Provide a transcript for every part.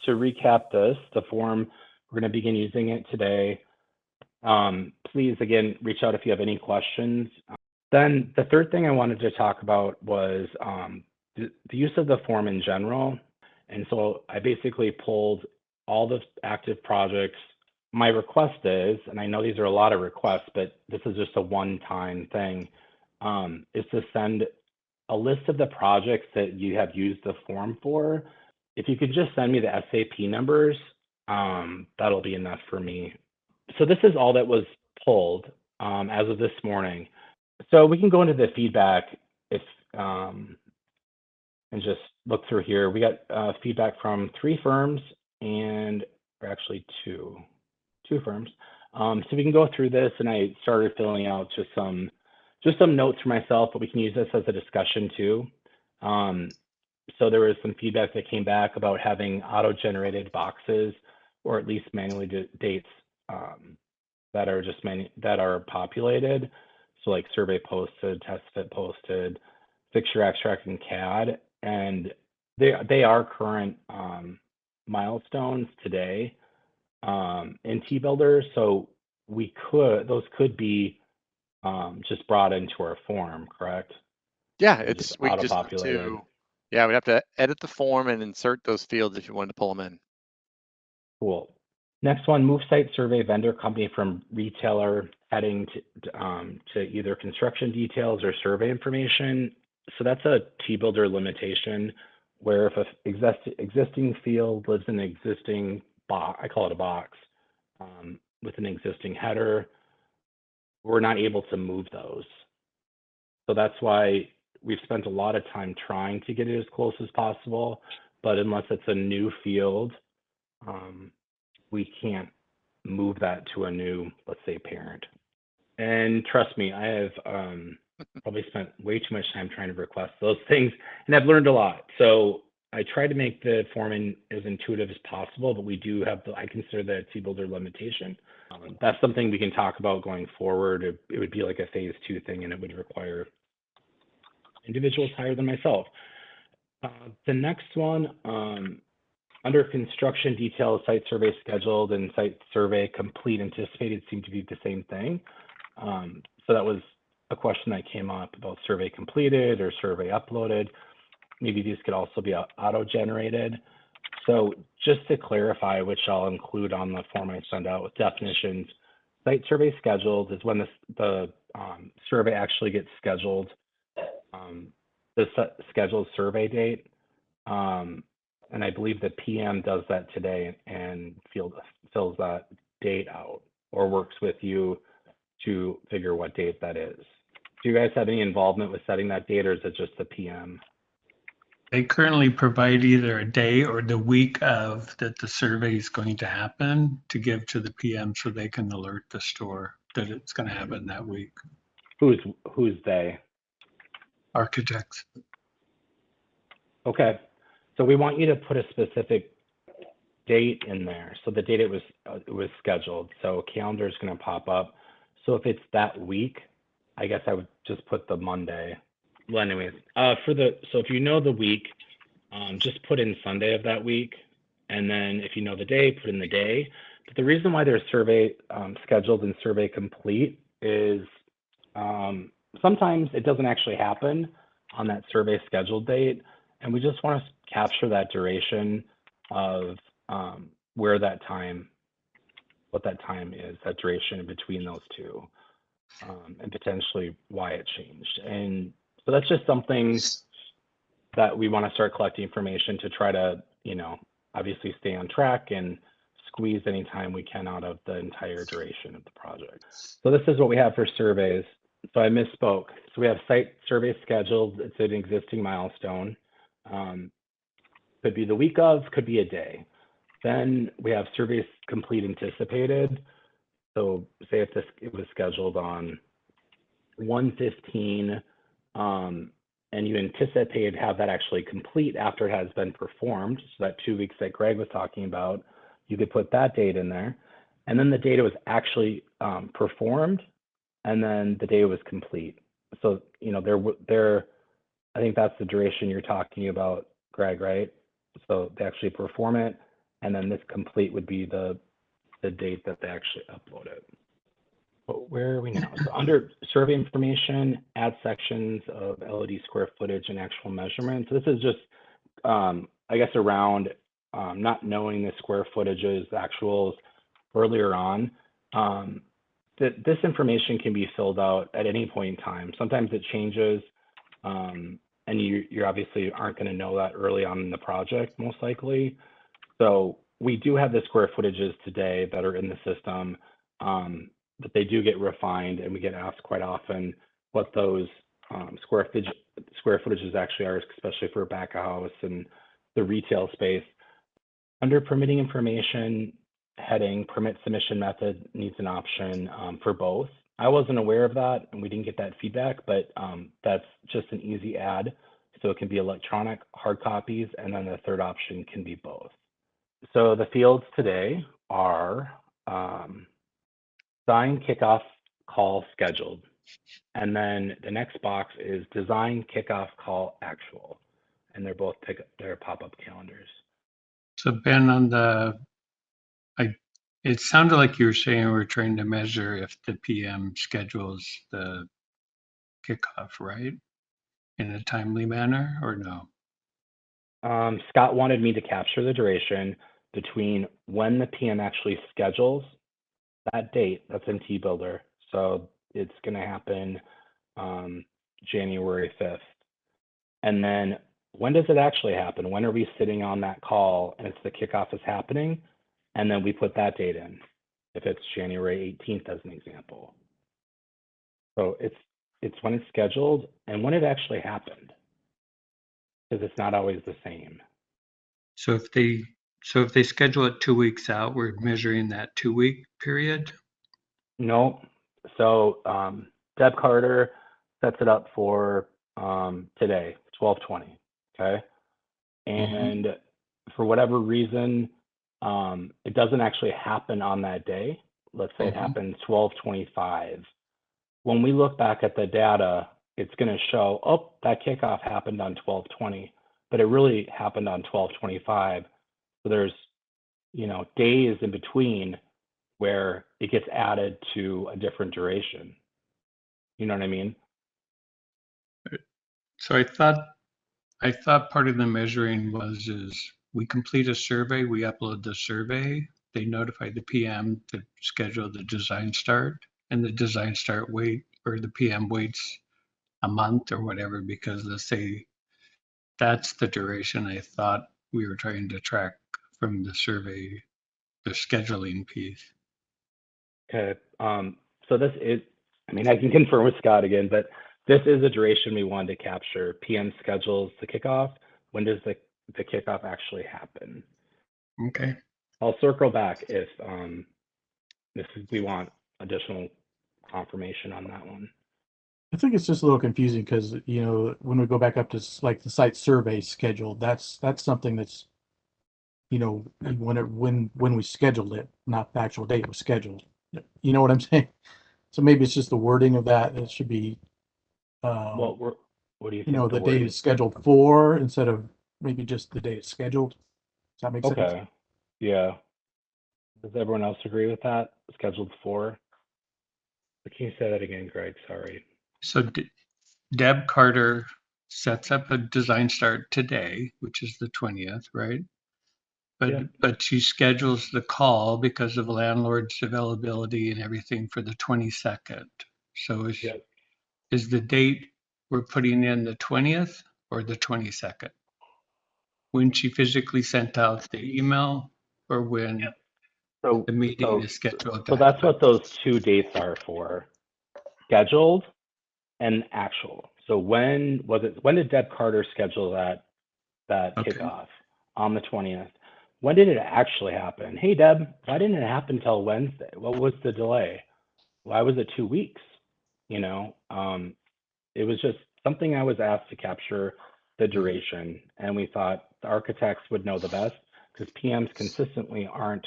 to recap this, the form, we're going to begin using it today. Please, again, reach out if you have any questions. Then the third thing I wanted to talk about was the use of the form in general. And so I basically pulled all the active projects. My request is, and I know these are a lot of requests, but this is just a one-time thing, is to send a list of the projects that you have used the form for. If you could just send me the SAP numbers, that'll be enough for me. So this is all that was pulled as of this morning. So we can go into the feedback if and just look through here. We got feedback from 3 firms or actually two firms. So we can go through this, and I started filling out just some notes for myself, but we can use this as a discussion too. So there was some feedback that came back about having auto-generated boxes, or at least manually dates that are just that are populated. So like survey posted, test fit posted, fixture extract in CAD, and they are current milestones today in TBuilder. So those could be just brought into our form, correct? Yeah, And just we just have auto-populated. to, yeah, we'd have to edit the form and insert those fields if you wanted to pull them in. Cool. Next one, move site survey vendor company from retailer heading to either construction details or survey information. So that's a TBuilder limitation where if an existing field lives in an existing box, I call it a box, with an existing header, we're not able to move those. So that's why we've spent a lot of time trying to get it as close as possible, but unless it's a new field, we can't move that to a new, let's say, parent. And trust me, I have probably spent way too much time trying to request those things, and I've learned a lot. So I try to make the form as intuitive as possible, but we do have I consider that a TBuilder limitation. That's something we can talk about going forward. It would be like a phase 2 thing, and it would require individuals higher than myself. The next one, under construction details, site survey scheduled and site survey complete anticipated seem to be the same thing. So that was a question that came up about survey completed or survey uploaded. Maybe these could also be auto-generated. So just to clarify, which I'll include on the form I send out with definitions, site survey scheduled is when the survey actually gets scheduled, the scheduled survey date. And I believe the PM does that today and fills that date out or works with you to figure what date that is. Do you guys have any involvement with setting that date, or is it just the PM? They currently provide either a day or the week of that the survey is going to happen to give to the PM so they can alert the store that it's going to happen that week. Who's they? Architects. Okay. So we want you to put a specific date in there. So the date it was scheduled. So calendar is going to pop up. So if it's that week, I guess I would just put the Monday. Well, anyways, so if you know the week, just put in Sunday of that week, and then if you know the day, put in the day. But the reason why there's survey scheduled and survey complete is sometimes it doesn't actually happen on that survey scheduled date, and we just want to capture that duration of what that time is, that duration in between those two, and potentially why it changed. And so that's just something that we want to start collecting information to try to, obviously stay on track and squeeze any time we can out of the entire duration of the project. So this is what we have for surveys. So I misspoke. So we have site survey scheduled. It's an existing milestone. Could be the week of, could be a day. Then we have surveys complete anticipated. So say if it was scheduled on 1/15, and you anticipate have that actually complete after it has been performed, so that 2 weeks that Greg was talking about, you could put that date in there. And then the data was actually performed, and then the data was complete. So, I think that's the duration you're talking about, Greg, right? So they actually perform it, And then this complete would be the date that they actually upload it. But where are we now? So under survey information, add sections of LED square footage and actual measurements. This is just, I guess, around not knowing the square footages, the actuals earlier on. This information can be filled out at any point in time. Sometimes it changes, and you obviously aren't going to know that early on in the project, most likely. So we do have the square footages today that are in the system, but they do get refined, and we get asked quite often what those square footages actually are, especially for back of house and the retail space. Under permitting information heading, permit submission method needs an option for both. I wasn't aware of that, and we didn't get that feedback, but that's just an easy add. So it can be electronic, hard copies, and then the third option can be both. So the fields today are design kickoff call scheduled. And then the next box is design kickoff call actual. And they're both their pop-up calendars. So Ben, on it sounded like you were saying we're trying to measure if the PM schedules the kickoff, right? In a timely manner or no? Scott wanted me to capture the duration between when the PM actually schedules that date. That's in TBuilder. So it's going to happen January 5th. And then when does it actually happen? When are we sitting on that call and it's the kickoff is happening? And then we put that date in, if it's January 18th as an example. So it's when it's scheduled and when it actually happened, because it's not always the same. So if they schedule it 2 weeks out, we're measuring that 2-week period? No. So Deb Carter sets it up for today, 12/20. Okay. And for whatever reason, it doesn't actually happen on that day. Let's say it happens 12/25. When we look back at the data, it's going to show, oh, that kickoff happened on 12/20, but it really happened on 12/25. So there's, days in between where it gets added to a different duration. You know what I mean? So I thought part of the measuring is we complete a survey, we upload the survey, they notify the PM to schedule the design start, and the design start the PM waits a month or whatever, because let's say that's the duration I thought we were trying to track from the survey, the scheduling piece. Okay. So this is, I can confirm with Scott again, but this is a duration we wanted to capture. PM schedules the kickoff. When does the kickoff actually happen? Okay. I'll circle back if we want additional confirmation on that one. I think it's just a little confusing because, when we go back up to like the site survey schedule, that's something that's, when we scheduled it, not the actual date it was scheduled. You know what I'm saying? So maybe it's just the wording of that. It should be, What do you think? the date is scheduled for instead of maybe just the date it's scheduled. Does that make sense? Okay. Yeah. Does everyone else agree with that? Scheduled for? Can you say that again, Greg? Sorry. So Deb Carter sets up a design start today, which is the 20th, right? But she schedules the call because of landlord's availability and everything for the 22nd. So is the date we're putting in the 20th or the 22nd? When she physically sent out the email or when the meeting is scheduled? So that's what those two dates are for: scheduled and actual. So when did Deb Carter schedule that kickoff? On the 20th. When did it actually happen? Hey, Deb, why didn't it happen until Wednesday? What was the delay? Why was it 2 weeks? It was just something I was asked to capture the duration, and we thought the architects would know the best because PMs consistently aren't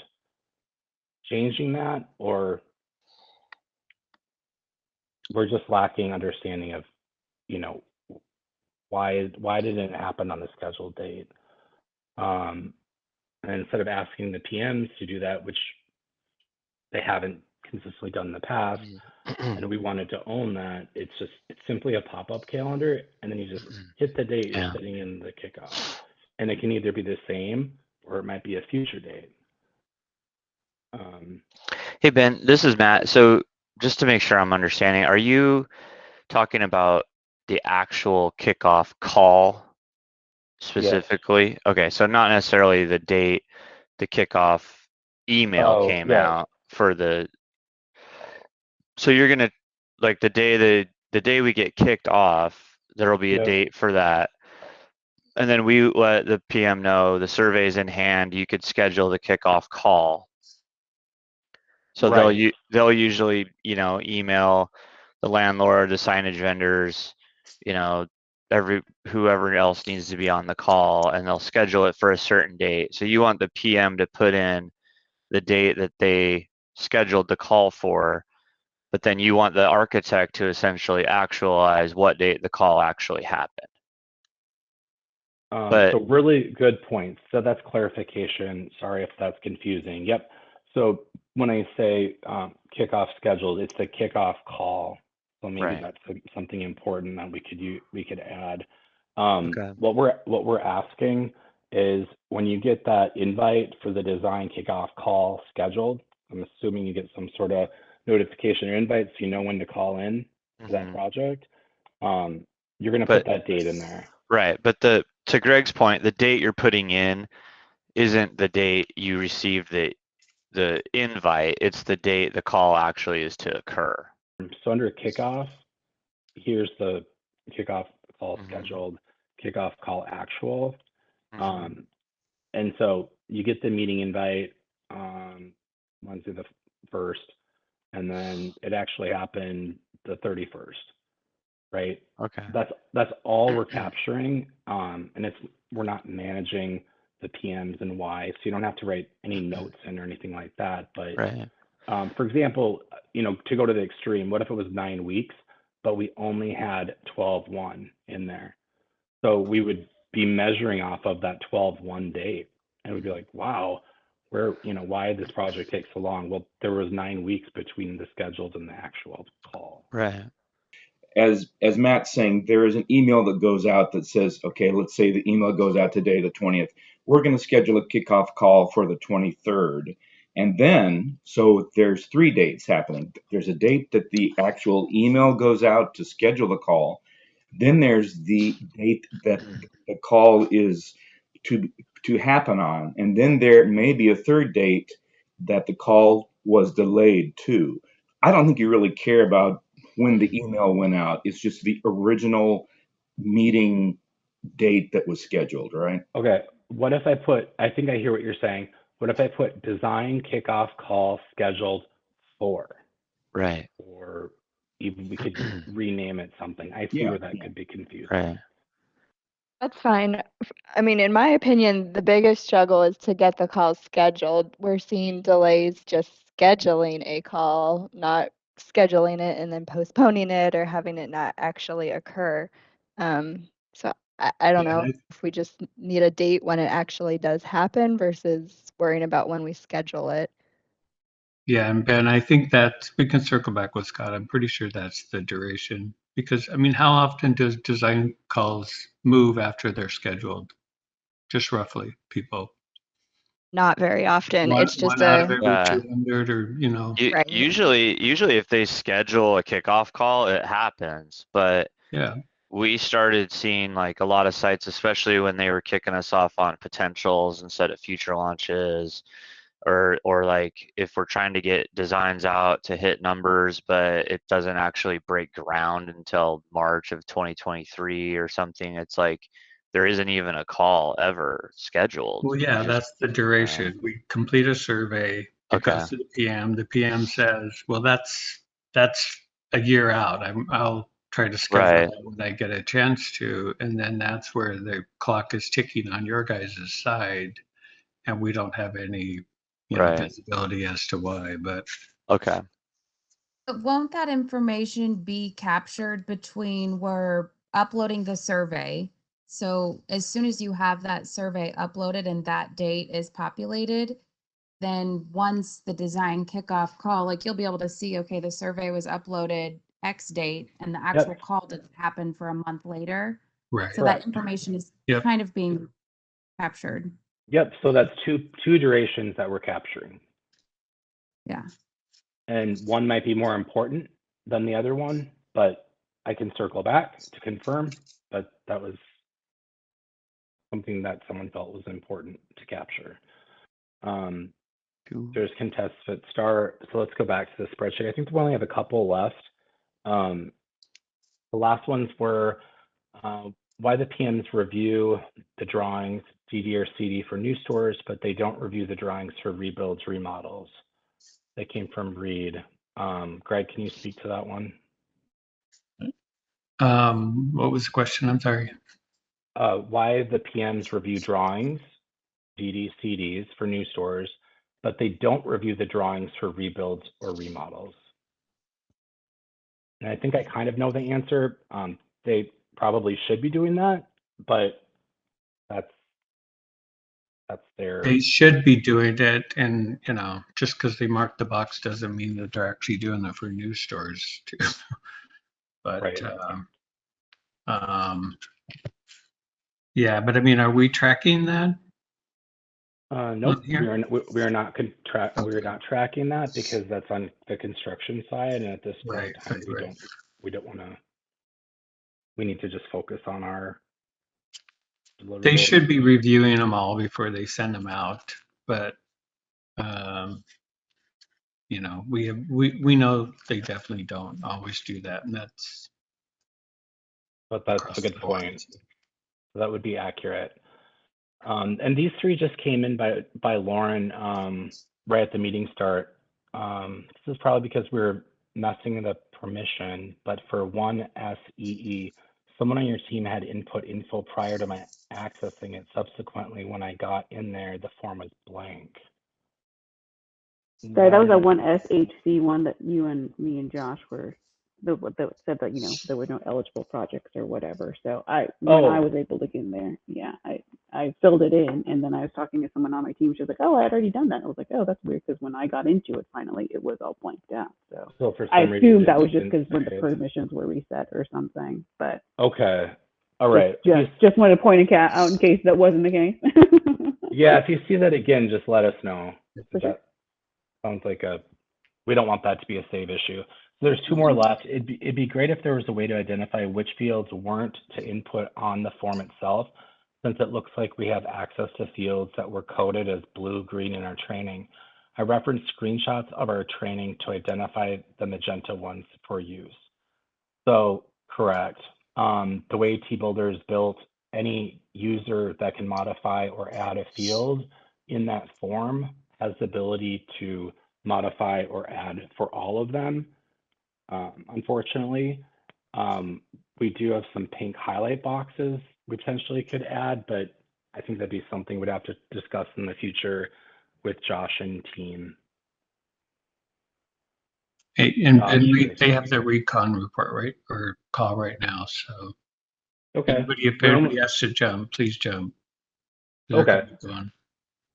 changing that, or we're just lacking understanding of, why didn't it happen on the scheduled date? And instead of asking the PMs to do that, which they haven't consistently done in the past, and we wanted to own that, it's simply a pop-up calendar, and then you just hit the date you're Yeah. setting in the kickoff. And it can either be the same or it might be a future date. Hey, Ben, this is Matt. So just to make sure I'm understanding, are you talking about the actual kickoff call specifically? Okay, so not necessarily the date the kickoff email came right. out for the. So you're gonna, like, the day we get kicked off, there'll be a Yep. date for that. And then we let the PM know the survey's in hand, you could schedule the kickoff call. So Right. they'll usually, email the landlord, the signage vendors, whoever else needs to be on the call, and they'll schedule it for a certain date. So you want the PM to put in the date that they scheduled the call for, but then you want the architect to essentially actualize what date the call actually happened. But So really good point. So that's clarification. Sorry if that's confusing. Yep. So when I say kickoff scheduled, it's the kickoff call. So maybe Right. that's something important that we could add. Okay. What we're asking is when you get that invite for the design kickoff call scheduled, I'm assuming you get some sort of notification or invite so you know when to call in to that project. You're going to put that date in there. Right, but to Greg's point, the date you're putting in isn't the date you received the invite. It's the date the call actually is to occur. So under kickoff, here's the kickoff call Mhm. scheduled, kickoff call actual. Mhm. And so you get the meeting invite Wednesday the 1st, and then it actually happened the 31st, right? Okay. That's all we're capturing, and we're not managing the PMs and why, so you don't have to write any notes in or anything like that. But Right. for example, to go to the extreme, what if it was 9 weeks, but we only had 12/1 in there? So we would be measuring off of that 12/1 date, and we'd be like, wow, why did this project take so long? Well, there was 9 weeks between the scheduled and the actual call. Right. As Matt's saying, there is an email that goes out that says, okay, let's say the email goes out today, the 20th. We're going to schedule a kickoff call for the 23rd. And then, so there's 3 dates happening. There's a date that the actual email goes out to schedule the call. Then there's the date that the call is to happen on. And then there may be a third date that the call was delayed to. I don't think you really care about when the email went out. It's just the original meeting date that was scheduled, right? Okay, what if I think I hear what you're saying. What if I put design kickoff call scheduled for, Right. or even we could rename it something. I see Yeah, where that yeah. could be confusing. Right. That's fine. I mean, in my opinion, the biggest struggle is to get the call scheduled. We're seeing delays just scheduling a call, not scheduling it and then postponing it or having it not actually occur. So I don't Yeah, know if we just need a date when it actually does happen versus worrying about when we schedule it. Yeah, and Ben, I think that we can circle back with Scott. I'm pretty sure that's the duration. Because, I mean, how often does design calls move after they're scheduled? Just roughly, people. Not very often. One, It's just one out of a every Yeah. 200 or, right. Usually if they schedule a kickoff call, it happens. But yeah. we started seeing like a lot of sites, especially when they were kicking us off on potentials instead of future launches, or like if we're trying to get designs out to hit numbers, but it doesn't actually break ground until March of 2023 or something. It's like there isn't even a call ever scheduled. Well, yeah, that's the duration. We complete a survey. It Okay. goes to the PM. The PM says, well, that's a year out. I'll try to schedule Right. that when I get a chance to. And then that's where the clock is ticking on your guys' side. And we don't have any Right. visibility as to why, but Okay. But won't that information be captured between we're uploading the survey, So as soon as you have that survey uploaded and that date is populated, then once the design kickoff call, like you'll be able to see, okay, the survey was uploaded X date and the actual call didn't happen for a month later. Right. So that information is Yep. kind of being captured. Yep. So that's two durations that we're capturing. Yeah. And one might be more important than the other one, but I can circle back to confirm. But that was something that someone felt was important to capture. There's contest fit start. So let's go back to the spreadsheet. I think we only have a couple left. The last ones were why the PMs review the drawings, DD or CD for new stores, but they don't review the drawings for rebuilds, remodels. They came from Reed. Greg, can you speak to that one? What was the question? I'm sorry. Why the PMs review drawings, DD, CDs for new stores, but they don't review the drawings for rebuilds or remodels. And I think I kind of know the answer. They probably should be doing that, but that's their. They should be doing it, and just because they mark the box doesn't mean that they're actually doing it for new stores too. But Right. yeah, but I mean, are we tracking that? Nope, here? we are not tracking that because that's on the construction side, and at this point in time, we don't want to. We need to just focus on our deliverables. They should be reviewing them all before they send them out, but we know they definitely don't always do that, and that's. But that's a good point. So that would be accurate. And these three just came in by Lauren right at the meeting start. This is probably because we're messing with the permission, but for one SEE, someone on your team had input info prior to my accessing it. Subsequently, when I got in there, the form was blank. Sorry, that was that one SHC one that you and me and Josh were that said that there were no eligible projects or whatever. So when I was able to get in there, yeah, I filled it in, and then I was talking to someone on my team. She was like, "Oh, I had already done that." I was like, "Oh, that's weird," because when I got into it finally, it was all blanked out. So for some I reason, assumed that was just didn't because when the save. permissions were reset or something. But Okay, all right. Just wanted to point out in case that wasn't the case. Yeah, if you see that again, just let us know. For sure. Sounds like we don't want that to be a save issue. So there's two more left. It'd be great if there was a way to identify which fields weren't to input on the form itself, since it looks like we have access to fields that were coded as blue, green in our training. I referenced screenshots of our training to identify the magenta ones for use. So correct. The way TBuilder is built, any user that can modify or add a field in that form has the ability to modify or add for all of them. Unfortunately, we do have some pink highlight boxes we potentially could add, but I think that'd be something we'd have to discuss in the future with Josh and team. Hey, and they have their recon report, right, or call right now. So okay, if anybody has to jump, please jump. Okay.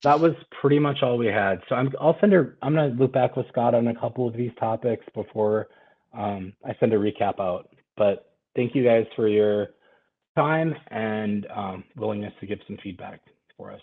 That was pretty much all we had. So I'm gonna loop back with Scott on a couple of these topics before I send a recap out. But thank you guys for your time and willingness to give some feedback for us.